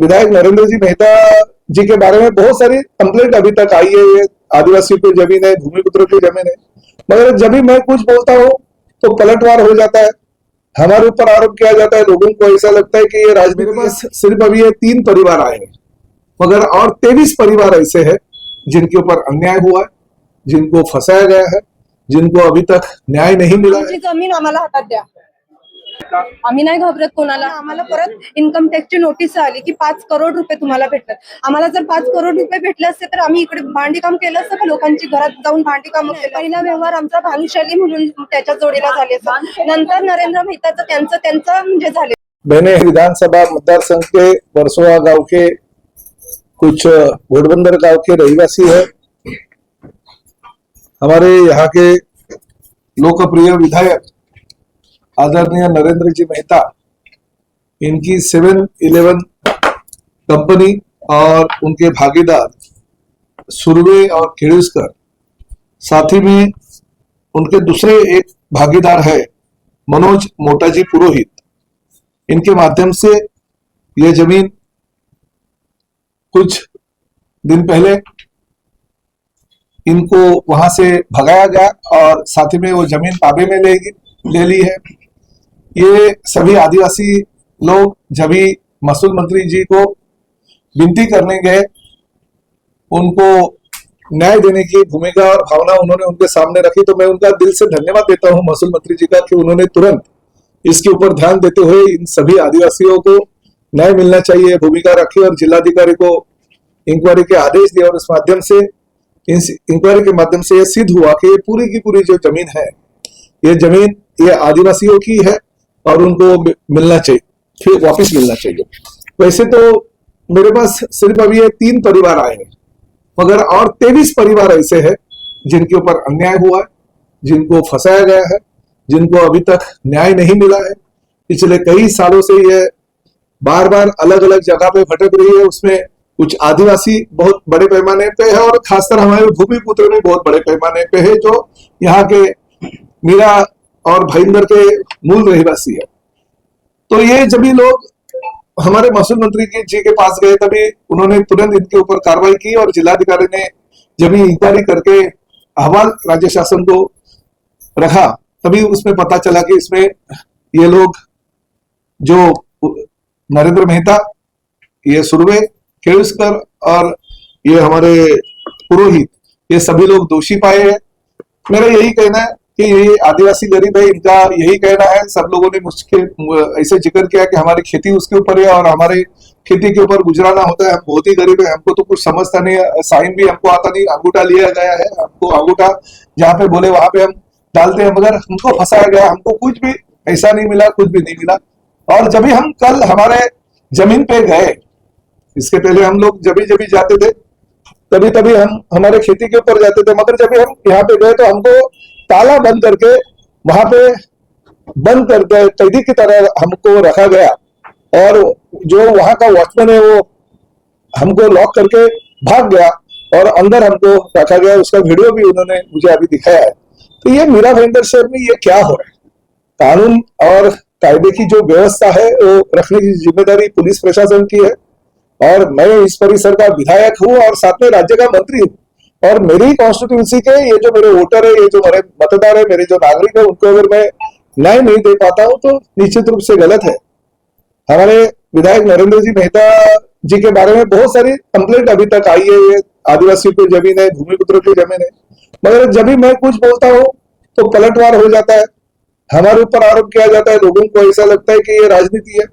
विधायक नरेंद्र जी मेहता जी के बारे में बहुत सारी कंप्लेंट अभी तक आई है। ये आदिवासियों की जमीन है, भूमिपुत्रों की जमीन है, मगर जब भी मैं कुछ बोलता हूँ तो पलटवार हो जाता है, हमारे ऊपर आरोप किया जाता है। लोगों को ऐसा लगता है कि ये राजनीति में सिर्फ अभी ये 3 परिवार आए हैं, मगर और 23 परिवार ऐसे हैं जिनके ऊपर अन्याय हुआ है, जिनको फंसाया गया है, जिनको अभी तक न्याय नहीं मिला है। जमीन आम्हाला हातात द्या, आम्ही नाही घाबरत कोणाला। आम्हाला परत इन्कम टॅक्सची नोटीस आली की 5 करोड रुपये तुम्हाला भेटतात। आम्हाला जर 5 करोड रुपये भेटले असते तर आम्ही इकडे भांडी काम केलं असतं का? लोकांची घरात जाऊन भांडी काम केलं। पहिला व्यवहार आमचा भानुशाली म्हणून त्याच्या जोडीला झाले, नंतर नरेंद्र मेहताचं त्यांचं म्हणजे झाले। मैंने विधानसभा मतदार संघ के वर्सोवा गांव के कुछ घोड़बंदर गांव के रहवासी है। हमारे यहाँ के लोकप्रिय विधायक आदरणीय नरेंद्र जी मेहता, इनकी 7-Eleven कंपनी और उनके भागीदार सुरवे और खेड़ूसकर, साथ ही में उनके दूसरे एक भागीदार है मनोज मोटाजी पुरोहित, इनके माध्यम से ये जमीन कुछ दिन पहले इनको वहां से भगाया गया और साथ ही में वो जमीन ताबे में ले ली है। ये सभी आदिवासी लोग जब भी महसूल मंत्री जी को विनती करने गए, उनको न्याय देने की भूमिका और भावना उन्होंने उनके सामने रखी, तो मैं उनका दिल से धन्यवाद देता हूं महसूल मंत्री जी का कि उन्होंने तुरंत इसके ऊपर ध्यान देते हुए इन सभी आदिवासियों को न्याय मिलना चाहिए भूमिका रखी और जिलाधिकारी को इंक्वायरी के आदेश दिए। और इस माध्यम से इस इंक्वायरी के माध्यम से ये सिद्ध हुआ कि ये पूरी की पूरी जो जमीन है, ये जमीन ये आदिवासियों की है और उनको मिलना चाहिए, फिर वापस मिलना चाहिए। वैसे तो मेरे पास सिर्फ अभी ये 3 परिवार आए हैं, मगर और 23 परिवार ऐसे हैं जिनके ऊपर अन्याय हुआ है, जिनको फंसाया गया है, जिनको अभी तक न्याय नहीं मिला है। पिछले कई सालों से ये बार बार अलग अलग जगह पे भटक रही है। उसमें कुछ आदिवासी बहुत बड़े पैमाने पे है और खासकर हमारे भूमिपुत्र भी बहुत बड़े पैमाने पे है, जो यहाँ के मीरा और भाईंदर के मूल रहवासी है। तो ये जब भी लोग हमारे महसूल मंत्री जी के पास गए, तभी उन्होंने तुरंत इनके ऊपर कार्रवाई की और जिलाधिकारी ने जब इंक्वायरी करके अहवाल राज्य शासन को रखा, तभी उसमें पता चला कि इसमें ये लोग जो नरेंद्र मेहता, ये सुरवे, खेड़ूसकर और ये हमारे पुरोहित, ये सभी लोग दोषी पाए हैं। मेरा यही कहना है कि ये आदिवासी गरीब है, इनका यही कहना है। सब लोगों ने मुझके ऐसे जिक्र किया कि हमारी खेती उसके ऊपर है और हमारे खेती के ऊपर गुजराना होता है, हम बहुत ही गरीब है, हमको तो कुछ समझता नहीं है, साइन भी हमको आता नहीं, अंगूठा लिया गया है, हमको अंगूठा जहाँ पे बोले वहां पे हम डालते हैं, मगर हमको फंसाया गया, हमको कुछ भी ऐसा नहीं मिला, कुछ भी नहीं मिला। और जब भी हम कल हमारे जमीन पे गए, इसके पहले हम लोग जब भी जाते थे तभी हम हमारे खेती के ऊपर जाते थे, मगर जब हम यहाँ पे गए तो हमको ताला बंद करके वहां पे बंद कर कैदी की तरह हमको रखा गया और जो वहां का वॉचमैन है वो हमको लॉक करके भाग गया और अंदर हमको रखा गया। उसका वीडियो भी उन्होंने मुझे अभी दिखाया है। तो ये मीरा भाईंदर शहर में ये क्या हो रहा है? कानून और कायदे की जो व्यवस्था है वो रखने की जिम्मेदारी पुलिस प्रशासन की है और मैं इस परिसर का विधायक हूं और साथ में राज्य का मंत्री हूं, और मेरी कॉन्स्टिट्यूंसी के ये जो मेरे वोटर है, ये जो मेरे मतदार है, मेरे जो नागरिक है, उनको अगर मैं न्याय नहीं दे पाता हूं तो निश्चित रूप से गलत है। हमारे विधायक नरेंद्र जी मेहता जी के बारे में बहुत सारी कंप्लेंट अभी तक आई है। ये आदिवासियों की जमीन है, भूमिपुत्रों की जमीन है, मगर जब भी मैं कुछ बोलता हूँ तो पलटवार हो जाता है, हमारे ऊपर आरोप किया जाता है। लोगों को ऐसा लगता है कि ये राजनीति है,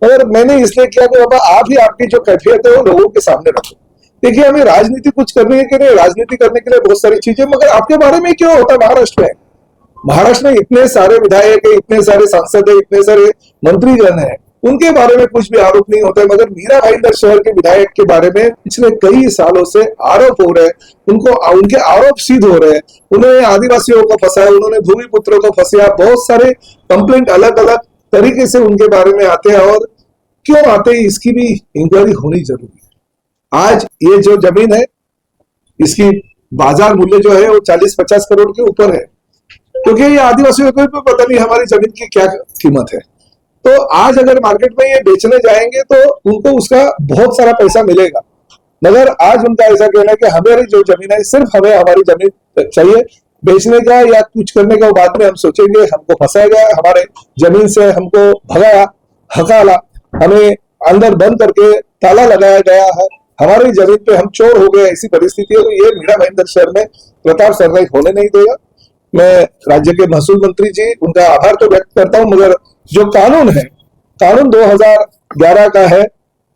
मगर मैंने इसलिए किया कि बाबा आप ही आपकी जो कैफियत है वो लोगों के सामने रखो। देखिए, हमें राजनीति कुछ करनी है कि नहीं, राजनीति करने के लिए बहुत सारी चीजें, मगर आपके बारे में क्यों होता है? महाराष्ट्र में इतने सारे विधायक है, इतने सारे सांसद है, इतने सारे मंत्रीगण है, उनके बारे में कुछ भी आरोप नहीं होता है, मगर मीरा भाईंदर शहर के विधायक के बारे में पिछले कई सालों से आरोप हो रहे हैं। उनके आरोप सिद्ध हो रहे हैं। उन्होंने आदिवासियों को फंसाया, उन्होंने भूमिपुत्रों को फंसाया, बहुत सारे कंप्लेंट अलग अलग तरीके से उनके बारे में आते हैं और क्यों आते हैं इसकी भी इंक्वायरी होनी जरूरी है। आज ये जो जमीन है इसकी बाजार मूल्य जो है वो 40-50 करोड़ के ऊपर है, क्योंकि ये आदिवासियों को भी पता नहीं हमारी जमीन की क्या कीमत है। तो आज अगर मार्केट में ये बेचने जाएंगे तो उनको उसका बहुत सारा पैसा मिलेगा, मगर आज उनका ऐसा कहना है कि हमारी जो जमीन है सिर्फ हमें हमारी जमीन चाहिए, बेचने का या कुछ करने का बाद में हम सोचेंगे। हमको फंसाया गया, हमारे जमीन से हमको भगाया, हकाला, हमें अंदर बंद करके ताला लगाया गया है, हमारी जमीन पे हम चोर हो गए, ऐसी परिस्थिति है। तो ये मीरा भाईंदर शहर में प्रताप सरनाईक होने नहीं देगा। मैं राज्य के महसूल मंत्री जी उनका आभार तो व्यक्त करता हूं, मगर जो कानून है, कानून 2011 का है,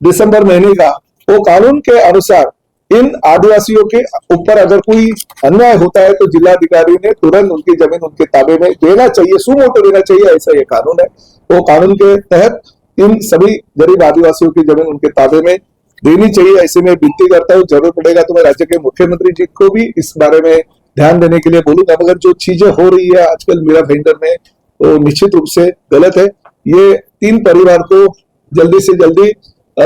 दिसंबर महीने का, वो कानून के अनुसार इन आदिवासियों के ऊपर अगर कोई अन्याय होता है तो जिलाधिकारी ने तुरंत उनकी जमीन उनके ताबे में देना चाहिए, सुमोटो देना चाहिए, ऐसा ये कानून है। वो कानून के तहत इन सभी गरीब आदिवासियों की जमीन उनके ताबे में देनी चाहिए, ऐसे में विनती करता हूँ। जरूरत पड़ेगा तो मैं राज्य के मुख्यमंत्री जी को भी इस बारे में ध्यान देने के लिए बोलूंगा। मगर जो चीजें हो रही है आजकल मीरा भाईंदर में, वो निश्चित रूप से गलत है। ये 3 परिवार को जल्दी से जल्दी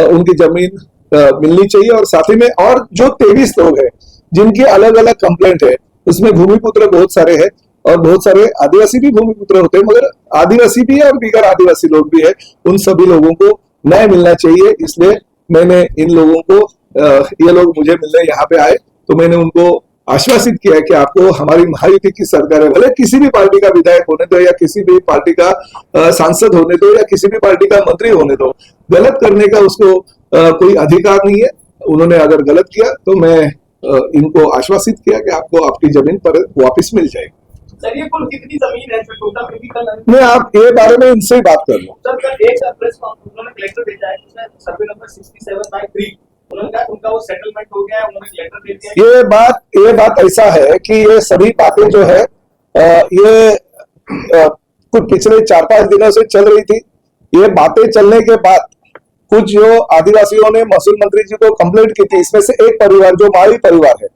उनकी जमीन मिलनी चाहिए, और साथ ही में और जो 23 लोग हैं जिनकी अलग अलग कंप्लेंट है, उसमें भूमिपुत्र बहुत सारे हैं और बहुत सारे आदिवासी भी भूमिपुत्र होते हैं, मगर आदिवासी भी है और दीगर आदिवासी लोग भी है, उन सभी लोगों को न्याय मिलना चाहिए। इसलिए मैंने इन लोगों को, ये लोग मुझे मिलने यहाँ पे आए तो मैंने उनको आश्वासित किया कि आपको हमारी महायुति की सरकार है, भले किसी भी पार्टी का विधायक होने दो या किसी भी पार्टी का सांसद होने दो या किसी भी पार्टी का मंत्री होने दो, गलत करने का उसको कोई अधिकार नहीं है। उन्होंने अगर गलत किया तो मैं इनको आश्वासित किया कि आपको आपकी जमीन पर वापस मिल जाएगी। सर ये कुल कितनी जमीन है टोटल फिजिकल? मैं आप ये बारे में इनसे ही बात कर लूँ। सर एक प्रेस उन्होंने कलेक्टर भेजा है, उसमें सर्वे नंबर 67/3 उन्होंने कहा उनका वो सेटलमेंट हो गया है, उन्होंने लेटर दे दिया। ये बात ऐसा है कि ये सभी बातें जो है ये कुछ पिछले 4-5 दिनों से चल रही थी। ये बातें चलने के बाद कुछ जो आदिवासियों ने महसूल मंत्री जी को कंप्लेंट की थी, इसमें से एक परिवार जो माली परिवार है,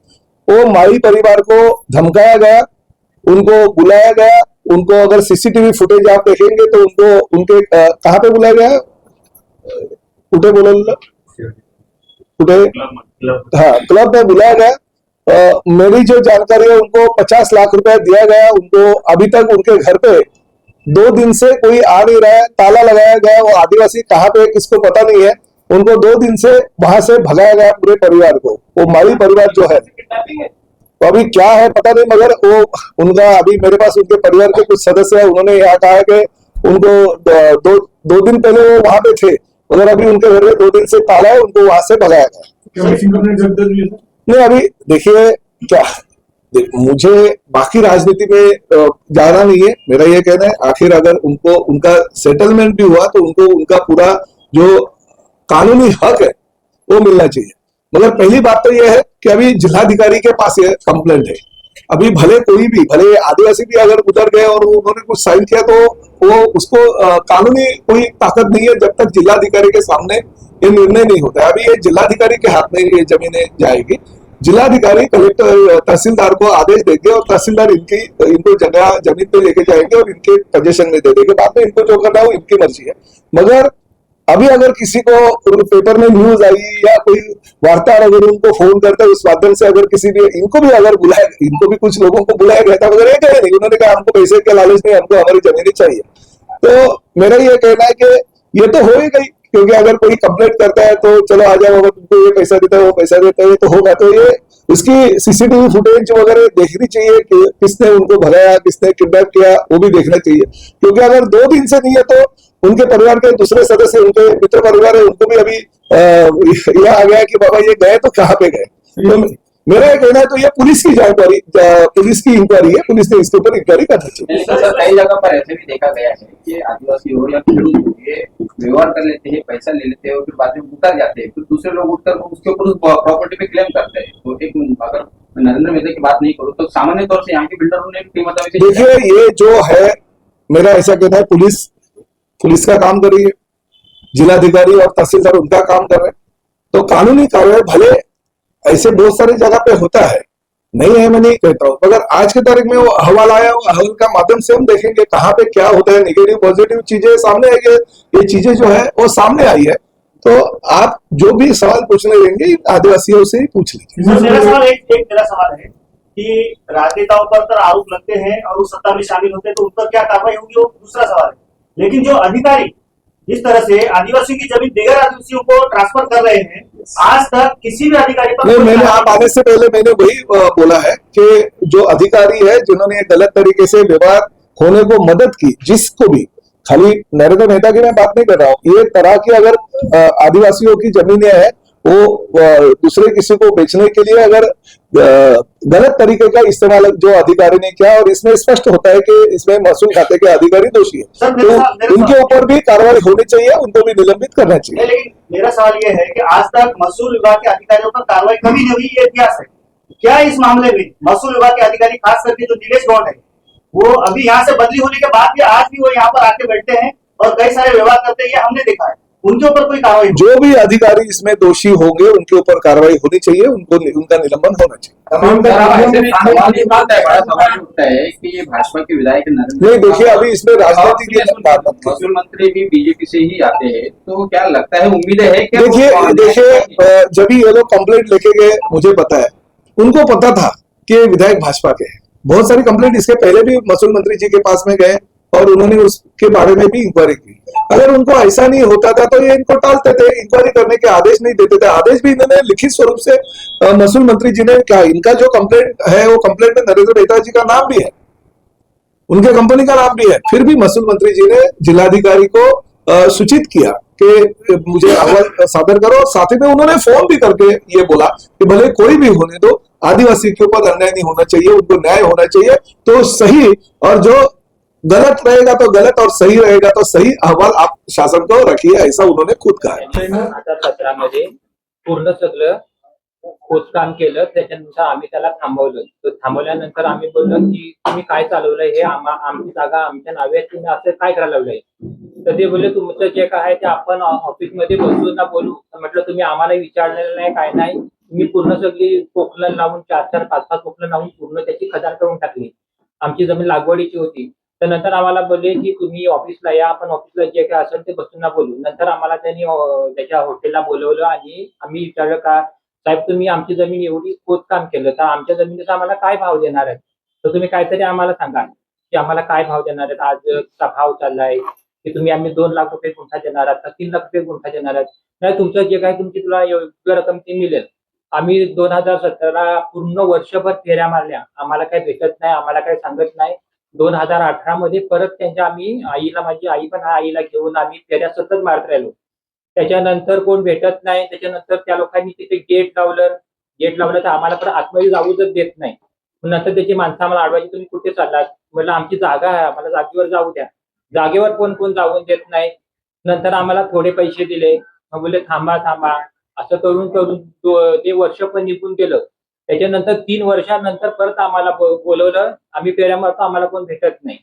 वो माली परिवार को धमकाया गया, उनको बुलाया गया। उनको अगर सीसीटीवी फुटेज आप देखेंगे तो उनको उनके कहाँ पे बुलाया गया, उठे बोलो उठे, हाँ क्लब में बुलाया गया। मेरी जो जानकारी है उनको 50 लाख रुपया दिया गया। उनको अभी तक उनके घर पे 2 दिन से कोई आ नहीं रहा है, ताला लगाया गया। वो आदिवासी कहाँ पे किसको पता नहीं है, उनको 2 दिन से वहां से भगाया गया पूरे परिवार को। वो माली परिवार जो है, तो अभी क्या है पता नहीं, मगर वो उनका अभी मेरे पास उनके परिवार के कुछ सदस्य है, उन्होंने यहाँ कहा है कि उनको 2 दिन पहले वो वहां पे थे, मगर अभी उनके घर में 2 दिन से ताला है, उनको वहां से भगाया गया। नहीं अभी देखिए क्या, मुझे बाकी राजनीति में जाना नहीं है। मेरा ये कहना है आखिर अगर उनको उनका सेटलमेंट भी हुआ तो उनको उनका पूरा जो कानूनी हक है वो मिलना चाहिए। मगर पहली बात तो ये है कि अभी जिलाधिकारी के पास ये कंप्लेंट है। अभी भले कोई भी, भले आदिवासी भी अगर उतर गए और उन्होंने कुछ साइन किया तो वो उसको कानूनी कोई ताकत नहीं है जब तक जिलाधिकारी के सामने ये निर्णय नहीं होता है। अभी ये जिलाधिकारी के हाथ में ये जमीनें जाएगी। जिलाधिकारी कलेक्टर तहसीलदार को आदेश देंगे और तहसीलदार इनको जगह जमीन पे लेके जाएंगे और इनके पोजीशन में दे देंगे। बाद में इनको जो करना है वो इनकी मर्जी है। मगर अभी अगर किसी को पेपर में न्यूज आई या कोई वार्ताहर अगर उनको फोन करता है उस माध्यम से, अगर किसी भी इनको भी अगर बुलाया, इनको भी कुछ लोगों को बुलाया गया था, मगर ये कहे नहीं, उन्होंने कहा हमको पैसे के लालच नहीं, हमको हमारी जमीनें चाहिए। तो मेरा ये कहना है कि ये तो हो ही गई, क्योंकि अगर कोई कंप्लेंट करता है तो चलो आ जाओ, अगर तुमको ये पैसा देता है वो पैसा देता है तो होगा। तो ये उसकी सीसीटीवी फुटेज वगैरह देखनी चाहिए कि किसने उनको भगाया, किसने किडनैप किया, वो भी देखना चाहिए। क्योंकि अगर 2 दिन से नहीं है तो उनके परिवार के दूसरे सदस्य, उनके मित्र परिवार है, उनको भी अभी यह आ गया कि बाबा ये गए तो कहाँ पे गए। तो मेरा ये कहना है तो ये पुलिस की जानकारी, पुलिस की इंक्वायरी है, पुलिस ने इसके ऊपर इंक्वायरी करना चाहिए। सर कई जगह पर ऐसे भी देखा गया है कि आदिवासी हो या खेडूत हो, ये व्यवहार कर लेते हैं, पैसा ले लेते हैं और फिर बाद में उतर जाते हैं, फिर दूसरे लोग उठकर उसके ऊपर उस प्रॉपर्टी पे क्लेम करते हैं। तो एक अगर नरेंद्र मोदी की बात नहीं करूँ तो सामान्य तौर से यहाँ के बिल्डरों ने देखिए ये जो है, मेरा ऐसा कहना है पुलिस का काम कर रही है, जिलाधिकारी और तहसीलदार उनका काम कर रहे हैं। तो कानूनी कार्रवाई भले ऐसे बहुत सारी जगह पे होता है, नहीं है मैं नहीं कहता हूँ, मगर आज के तारीख में वो अहवाल आया, वो अहवाल का माध्यम से हम देखेंगे कहाँ पे क्या होता है, नेगेटिव पॉजिटिव चीजें सामने आई। ये चीजें जो है वो सामने आई है। तो आप जो भी सवाल पूछने लेंगे आदिवासियों से ही पूछ लीजिए। मेरा सवाल है कि राजनेताओं पर तो आरोप लगते हैं और वो सत्ता में शामिल होते हैं तो उन पर क्या कार्रवाई होगी, वो दूसरा सवाल है। लेकिन जो अधिकारी जिस तरह से आदिवासियों की जमीन दिगर आदिवासियों को ट्रांसफर कर रहे हैं, आज तक किसी भी अधिकारी पर नहीं, कोई मैंने आप आने से पहले मैंने वही बोला है कि जो अधिकारी है जिन्होंने ये गलत तरीके से व्यवहार होने को मदद की, जिसको भी, खाली नरेंद्र मेहता की मैं बात नहीं कर रहा हूँ, ये तरह की अगर आदिवासियों की जमीनें हैं वो दूसरे किसी को बेचने के लिए अगर गलत तरीके का इस्तेमाल जो अधिकारी ने किया, और इसमें स्पष्ट होता है कि इसमें महसूल खाते के अधिकारी दोषी है, सर, तो उनके ऊपर भी कार्रवाई होनी चाहिए, उनको भी निलंबित करना चाहिए। लेकिन मेरा सवाल ये है कि आज तक महसूल विभाग के अधिकारियों पर कार्रवाई कभी नहीं हुई, ये इतिहास है। क्या इस मामले में महसूल विभाग के अधिकारी, खास करके जो नीलेश गौड़ है, वो अभी यहाँ से बदली होने के बाद भी आज भी वो यहाँ पर आके बैठते हैं और कई सारे व्यवहार करते हैं, ये हमने देखा है, उनके ऊपर कोई कार्रवाई जो भी अधिकारी इसमें दोषी होंगे उनके ऊपर कार्रवाई होनी चाहिए, उनका निलंबन होना चाहिए। ऐसे में सवाल ये उठता है, बड़ा सवाल उठता है कि ये भाजपा के विधायक नरेंद्र नहीं, देखिए अभी इसमें राजनीति की बात मत कीजिए। महसूल मंत्री भी बीजेपी से ही आते हैं, तो क्या लगता है, उम्मीद है क्या? देखिए जब भी ये लोग कंप्लेंट लेके गए, मुझे पता है, उनको पता था कि विधायक भाजपा के हैं। बहुत सारी कंप्लेंट इसके पहले भी महसूल मंत्री जी के पास में गए और उन्होंने उसके बारे में भी इंक्वायरी की। अगर उनको ऐसा नहीं होता था तो ये इनको टालते थे, इंक्वायरी करने के आदेश नहीं देते थे। आदेश भी इन्होंने लिखित स्वरूप से महसूल मंत्री जी ने क्या, इनका जो कंप्लेंट है वो कंप्लेंट में नरेंद्र मेहता जी का नाम भी है, उनके कंपनी का नाम भी है, फिर भी महसूल मंत्री जी ने जिलाधिकारी को सूचित किया कि मुझे अहवाल सादर करो। साथ ही में उन्होंने फोन भी करके ये बोला कि भले कोई भी होने दो, आदिवासी के ऊपर अन्याय नहीं होना चाहिए, उनको न्याय होना चाहिए, तो सही, और जो गलत रहेगा तो गलत और सही रहेगा तो सही अहवाल आप शासन को रखिए, ऐसा उन्होंने खुद कहा है। 2017 पूर्ण सगळं खोदकाम केलं, त्याच्यानंतर आम्ही त्याला थांबवलं. तो थांबवल्यानंतर आम्ही बोललो की तुम्ही काय चालवलंय, हे आमची जागा आमच्या नावे आहे, तुम्ही असं काय करायला लावलंय. तर ते बोलले तुमचं जे काय आहे ते आपण ऑफिसमध्ये बसून ना बोलू. म्हटलं तुम्ही आम्हाला विचारलेलं नाही, काय नाही, तुम्ही पूर्ण सगळी पोकलन लावून 4-4, 5-5 पोकलन लावून पूर्ण त्याची खदान करून टाकली. आमची जमीन लागवडीची होती. तर नंतर आम्हाला बोलले की तुम्ही ऑफिसला या, आपण ऑफिसला जे काय असेल ते बसून ना बोलू. नंतर आम्हाला त्यांनी त्याच्या हॉटेलला बोलवलं आणि आम्ही विचारलं का साहेब तुम्ही आमची जमीन एवढी खोदकाम केलं तर आमच्या जमिनीचा आम्हाला काय भाव देणार आहे, तर तुम्ही काहीतरी आम्हाला सांगा की आम्हाला काय भाव देणार आहेत. आजचा भाव चाललाय की तुम्ही आम्ही 2 लाख रुपये गुंठा देणार आहात, 3 लाख रुपये गुंठा देणार आहात. नाही, तुमचं जे काय तुमची तुला योग्य रक्कम ती मिळेल. आम्ही 2017 पूर्ण वर्षभर फेऱ्या मारल्या, आम्हाला काही भेटत नाही, आम्हाला काही सांगत नाही. 2018 मध्ये परत त्यांच्या आम्ही आईला, माझी आई पण आईला घेऊन आम्ही फेऱ्या सतत मारत राहिलो. त्याच्यानंतर कोण भेटत नाही. त्याच्यानंतर त्या लोकांनी तिथे गेट लावलं तर आम्हाला परत आतमध्ये जाऊच देत नाही. नंतर त्याची माणसं आम्हाला अडवायची, तुम्ही कुठे चाललात. म्हटलं आमची जागा आहे, आम्हाला जागेवर जाऊ द्या. जागेवर कोण जाऊन देत नाही. नंतर आम्हाला थोडे पैसे दिले, मग बोलले थांबा. असं करून ते वर्ष पण निघून गेलं. त्याच्यानंतर 3 वर्षानंतर परत आम्हाला बोलवलं, आम्ही फेऱ्या मारतो, आम्हाला कोण भेटत नाही.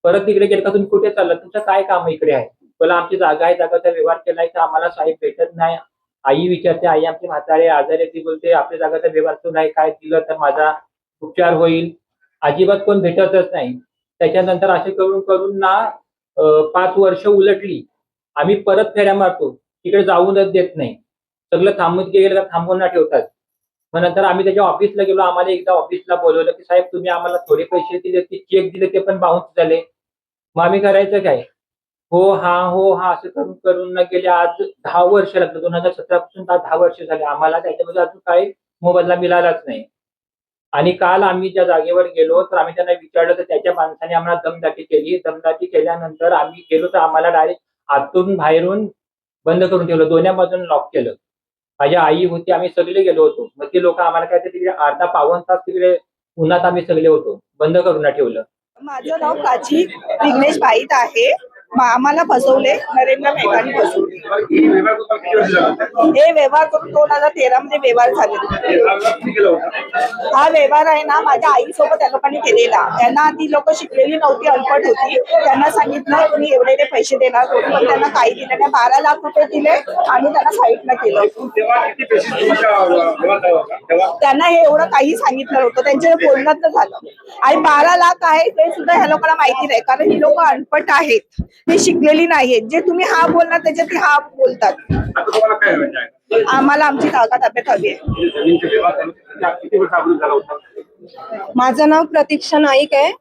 परत तिकडे गेलं का तुम्ही कुठे चाललात, तुमचं काय काम इकडे आहे. बोला आमची जागा आहे, जागाचा व्यवहार केलाय तर आम्हाला साहेब भेटत नाही. आई विचारते, आई आमची म्हातारी आजारी, ती बोलते आपल्या जागाचा व्यवहार तो नाही, काय दिलं तर माझा उपचार होईल. अजिबात कोण भेटतच नाही. त्याच्यानंतर असे करून ना 5 वर्ष उलटली. आम्ही परत फेऱ्या मारतो, तिकडे जाऊनच देत नाही. सगळं थांबून गेलं का थांबवून ना ठेवतात. मग नंतर आम्ही त्याच्या ऑफिसला गेलो, आम्हाला एकदा ऑफिसला बोलवलं की साहेब तुम्ही आम्हाला थोडे पैसे दिले, ते चेक दिले ते पण बाउन्स झाले. मग आम्ही करायचं काय. हो हा असं करून गेले आज 10 वर्ष लागलं. 2017 पासून 10 वर्ष झाले. आम्हाला त्याच्यामध्ये अजून काही मोबदला मिळालाच नाही. आणि काल आम्ही ज्या जागेवर गेलो तर आम्ही त्यांना विचारलं तर त्याच्या माणसाने आम्हाला दमदाटी केली. दमदाटी केल्यानंतर आम्ही गेलो तर आम्हाला डायरेक्ट आतून बाहेरून बंद करून ठेवलं, दोन्ही बाजून लॉक केलं. माझी आई होती, आम्ही सगळे गेलो होतो. मग ते लोक आम्हाला काय तिकडे अर्धा पाऊण तास तिकडे उन्हात आम्ही सगळे होतो, बंद करून ठेवलं. माझं नाव प्राची विघ्नेश बाईत आहे. आम्हाला फसवले, नरेंद्र मेहतानी फसवले. हे व्यवहार करून 2013 मध्ये व्यवहार झाले. हा व्यवहार आहे ना माझ्या आईसोबत त्या लोकांनी केलेला. त्यांना ती लोक शिकलेली नव्हती, अनपढ होती. त्यांना सांगितलं तुम्ही एवढे पैसे देणार होते, पण त्यांना काही दिलं नाही. 12 लाख रुपये दिले आणि त्यांना साईडला केलं. त्यांना हे एवढं काही सांगितलं नव्हतं, त्यांच्या बोलण्यात झालं. आणि 12 लाख आहे ते सुद्धा ह्या लोकांना माहिती नाही, कारण ही लोक अनपट आहेत, ते शिकलेली नाहीयेत. जे तुम्ही हा बोलणार त्याच्यात ते हा बोलतात. आम्हाला आमची जागा ताब्यात हवी आहे. माझं नाव प्रतीक्षा नाईक आहे.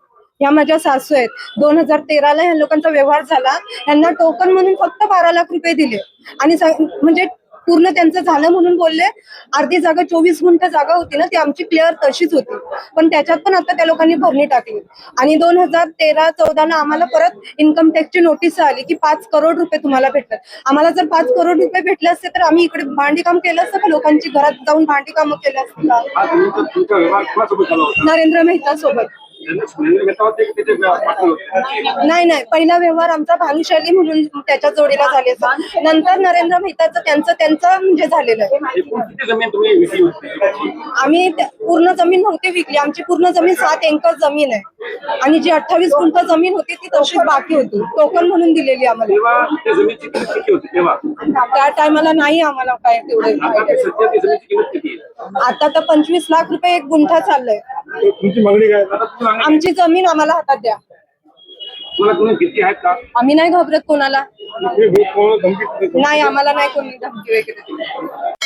ह्या माझ्या सासू आहेत. 2013ला ह्या लोकांचा व्यवहार झाला. यांना टोकन म्हणून फक्त 12 लाख रुपये दिले आणि म्हणजे पूर्ण त्यांचं झालं म्हणून बोलले. अर्धी जागा 24 गुंठ जागा होती ना, ती आमची क्लिअर तशीच होती, पण त्याच्यात पण आता त्या लोकांनी भरणी टाकली. आणि 2013-14 आम्हाला परत इन्कम टॅक्सची नोटीस आली की 5 करोड रुपये तुम्हाला भेटतात. आम्हाला जर 5 करोड रुपये भेटले असते तर आम्ही इकडे भांडी काम केलं असतं का? लोकांची घरात जाऊन भांडी कामं केलं असतं का? तुमचा व्यवहार कोणासोबत झाला होता? नरेंद्र मेहता सोबत. नरेंद्र मेहता होते की त्याचे पाटील होते? नाही, पहिला व्यवहार आमचा भानुशाली म्हणून त्याच्या जोडीला झालेला. नंतर नरेंद्र मेहताचं त्यांचं म्हणजे झालेलं आहे. एकूण किती जमीन तुम्ही विकली होती? आम्ही पूर्ण जमीन नव्हती विकली. आमची पूर्ण जमीन 7 एकर जमीन आहे आणि जी 28 गुंठ जमीन होती ती तशीच बाकी होती, टोकन म्हणून दिलेली आम्हाला. तेव्हा त्या जमीनची किंमत किती होती तेव्हा? त्या टायमाला नाही आम्हाला काय तेवढे. आता ते सध्या त्या जमीनची किंमत किती आहे? आता तर 25 लाख रुपये एक गुंठा चाललंय. तुमची मागणी काय? आता तुम्ही मागणी आमची जमीन आम्हाला हातात द्या. तुम्हाला कोणी भीती आहेत का? आम्ही नाही घाबरत कोणाला. तुम्ही कोणाला धमकी देता? नाही, आम्हाला नाही कोणी धमकी वगैरे.